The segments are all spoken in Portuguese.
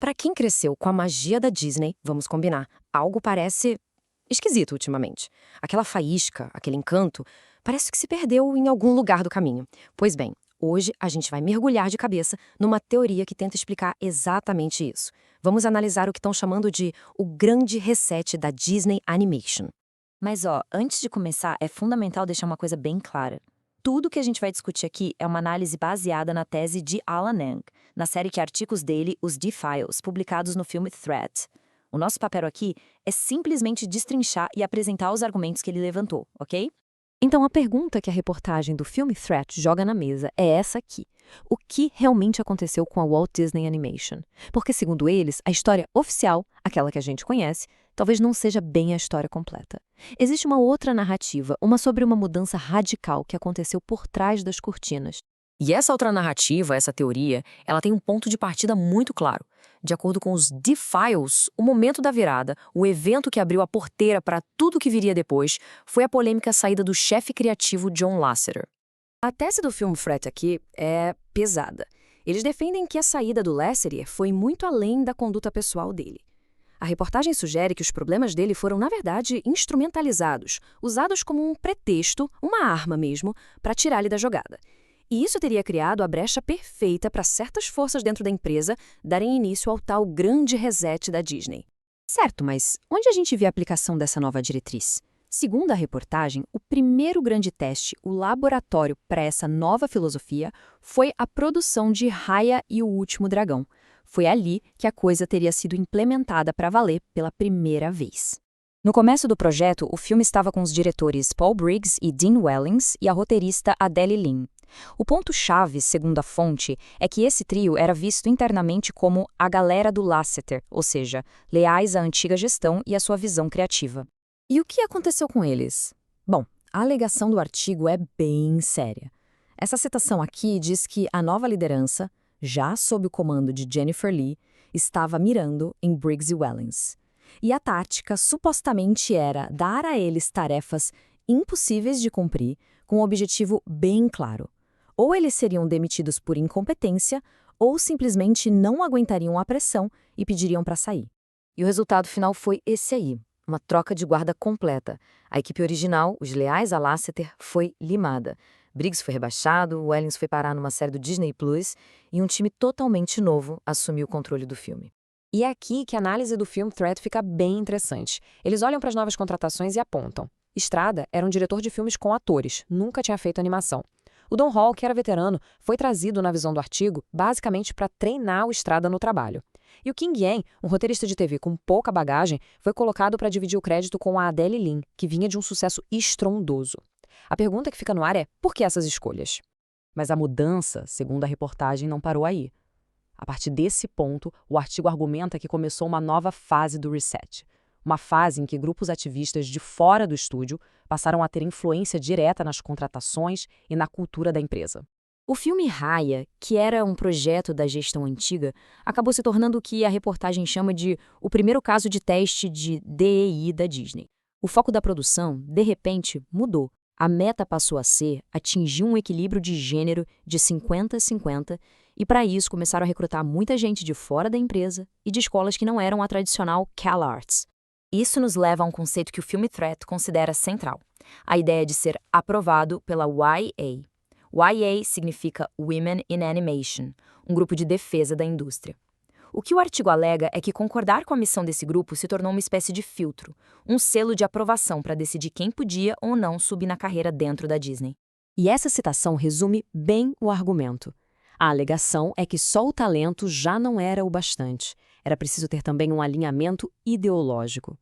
Pra quem cresceu com a magia da Disney, vamos combinar, algo parece esquisito ultimamente. Aquela faísca, aquele encanto, parece que se perdeu em algum lugar do caminho. Pois bem, hoje a gente vai mergulhar de cabeça numa teoria que tenta explicar exatamente isso. Vamos analisar o que estão chamando de o grande reset da Disney Animation. Mas antes de começar, é fundamental deixar uma coisa bem clara. Tudo que a gente vai discutir aqui é uma análise baseada na tese de Alan Ang, na série de artigos dele, os D-Files, publicados no filme Threat. O nosso papel aqui é simplesmente destrinchar e apresentar os argumentos que ele levantou, ok? Então a pergunta que a reportagem do filme Threat joga na mesa é essa aqui. O que realmente aconteceu com a Walt Disney Animation? Porque, segundo eles, a história oficial, aquela que a gente conhece, talvez não seja bem a história completa. Existe uma outra narrativa, uma sobre uma mudança radical que aconteceu por trás das cortinas. E essa outra narrativa, essa teoria, ela tem um ponto de partida muito claro. De acordo com os D-Files, o momento da virada, o evento que abriu a porteira para tudo que viria depois, foi a polêmica saída do chefe criativo John Lasseter. A tese do filme Threat aqui é pesada. Eles defendem que a saída do Lasseter foi muito além da conduta pessoal dele. A reportagem sugere que os problemas dele foram, na verdade, instrumentalizados, usados como um pretexto, uma arma mesmo, para tirá-lo da jogada. E isso teria criado a brecha perfeita para certas forças dentro da empresa darem início ao tal grande reset da Disney. Certo, mas onde a gente vê a aplicação dessa nova diretriz? Segundo a reportagem, o primeiro grande teste, o laboratório para essa nova filosofia, foi a produção de Raya e o Último Dragão. Foi ali que a coisa teria sido implementada para valer pela primeira vez. No começo do projeto, o filme estava com os diretores Paul Briggs e Dean Wellings e a roteirista Adele Lim. O ponto-chave, segundo a fonte, é que esse trio era visto internamente como a galera do Lasseter, ou seja, leais à antiga gestão e à sua visão criativa. E o que aconteceu com eles? Bom, a alegação do artigo é bem séria. Essa citação aqui diz que a nova liderança, já sob o comando de Jennifer Lee, estava mirando em Briggs e Wellings. E a tática supostamente era dar a eles tarefas impossíveis de cumprir, com um objetivo bem claro. Ou eles seriam demitidos por incompetência, ou simplesmente não aguentariam a pressão e pediriam para sair. E o resultado final foi esse aí, uma troca de guarda completa. A equipe original, os leais a Lasseter, foi limada. Briggs foi rebaixado, Wellings foi parar numa série do Disney Plus e um time totalmente novo assumiu o controle do filme. E é aqui que a análise do filme Threat fica bem interessante. Eles olham para as novas contratações e apontam. Estrada era um diretor de filmes com atores, nunca tinha feito animação. O Don Hall, que era veterano, foi trazido na visão do artigo basicamente para treinar o Estrada no trabalho. E o King Yan, um roteirista de TV com pouca bagagem, foi colocado para dividir o crédito com a Adele Lim, que vinha de um sucesso estrondoso. A pergunta que fica no ar é, por que essas escolhas? Mas a mudança, segundo a reportagem, não parou aí. A partir desse ponto, o artigo argumenta que começou uma nova fase do reset. Uma fase em que grupos ativistas de fora do estúdio passaram a ter influência direta nas contratações e na cultura da empresa. O filme Raya, que era um projeto da gestão antiga, acabou se tornando o que a reportagem chama de o primeiro caso de teste de DEI da Disney. O foco da produção, de repente, mudou. A meta passou a ser atingir um equilíbrio de gênero de 50-50 e, para isso, começaram a recrutar muita gente de fora da empresa e de escolas que não eram a tradicional CalArts. Isso nos leva a um conceito que o filme Threat considera central, a ideia de ser aprovado pela YA. YA significa Women in Animation, um grupo de defesa da indústria. O que o artigo alega é que concordar com a missão desse grupo se tornou uma espécie de filtro, um selo de aprovação para decidir quem podia ou não subir na carreira dentro da Disney. E essa citação resume bem o argumento. A alegação é que só o talento já não era o bastante. Era preciso ter também um alinhamento ideológico.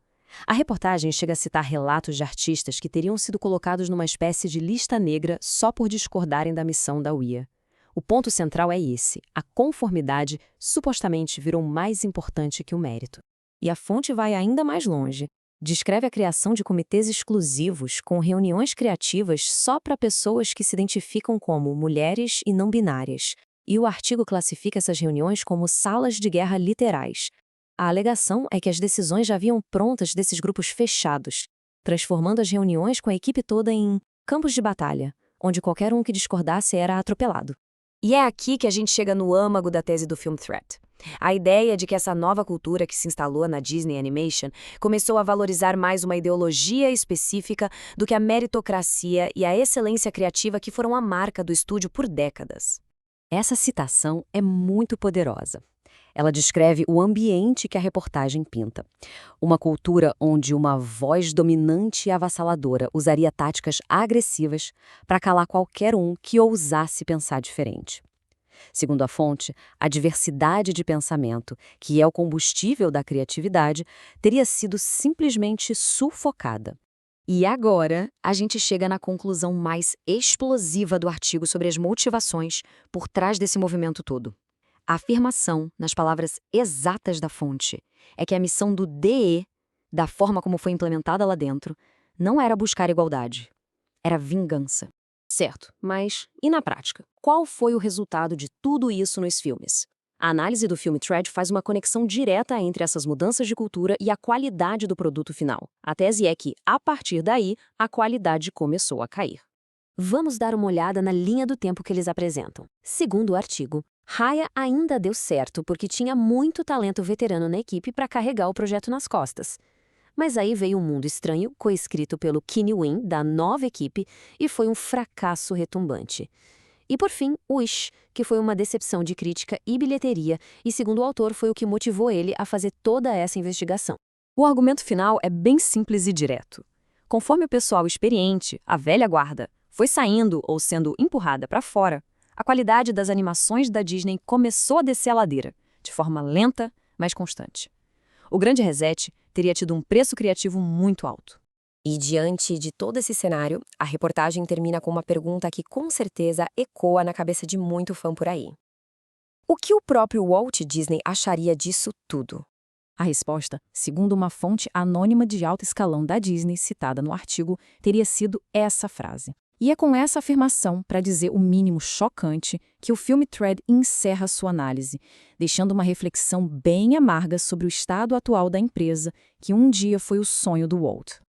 A reportagem chega a citar relatos de artistas que teriam sido colocados numa espécie de lista negra só por discordarem da missão da UIA. O ponto central é esse: a conformidade supostamente virou mais importante que o mérito. E a fonte vai ainda mais longe. Descreve a criação de comitês exclusivos com reuniões criativas só para pessoas que se identificam como mulheres e não binárias. E o artigo classifica essas reuniões como salas de guerra literais. A alegação é que as decisões já vinham prontas desses grupos fechados, transformando as reuniões com a equipe toda em campos de batalha, onde qualquer um que discordasse era atropelado. E é aqui que a gente chega no âmago da tese do filme Threat. A ideia de que essa nova cultura que se instalou na Disney Animation começou a valorizar mais uma ideologia específica do que a meritocracia e a excelência criativa que foram a marca do estúdio por décadas. Essa citação é muito poderosa. Ela descreve o ambiente que a reportagem pinta. Uma cultura onde uma voz dominante e avassaladora usaria táticas agressivas para calar qualquer um que ousasse pensar diferente. Segundo a fonte, a diversidade de pensamento, que é o combustível da criatividade, teria sido simplesmente sufocada. E agora, a gente chega na conclusão mais explosiva do artigo sobre as motivações por trás desse movimento todo. A afirmação, nas palavras exatas da fonte, é que a missão do DE, da forma como foi implementada lá dentro, não era buscar igualdade, era vingança. Certo, mas e na prática? Qual foi o resultado de tudo isso nos filmes? A análise do filme Thread faz uma conexão direta entre essas mudanças de cultura e a qualidade do produto final. A tese é que, a partir daí, a qualidade começou a cair. Vamos dar uma olhada na linha do tempo que eles apresentam. Segundo o artigo, Raya ainda deu certo porque tinha muito talento veterano na equipe para carregar o projeto nas costas. Mas aí veio Um Mundo Estranho, coescrito pelo Kenny Wynn, da nova equipe, e foi um fracasso retumbante. E por fim, Wish, que foi uma decepção de crítica e bilheteria, e segundo o autor foi o que motivou ele a fazer toda essa investigação. O argumento final é bem simples e direto. Conforme o pessoal experiente, a velha guarda, foi saindo ou sendo empurrada para fora, a qualidade das animações da Disney começou a descer a ladeira, de forma lenta, mas constante. O grande reset teria tido um preço criativo muito alto. E diante de todo esse cenário, a reportagem termina com uma pergunta que com certeza ecoa na cabeça de muito fã por aí. O que o próprio Walt Disney acharia disso tudo? A resposta, segundo uma fonte anônima de alto escalão da Disney citada no artigo, teria sido essa frase. E é com essa afirmação, para dizer o mínimo chocante, que o filme Thread encerra sua análise, deixando uma reflexão bem amarga sobre o estado atual da empresa, que um dia foi o sonho do Walt.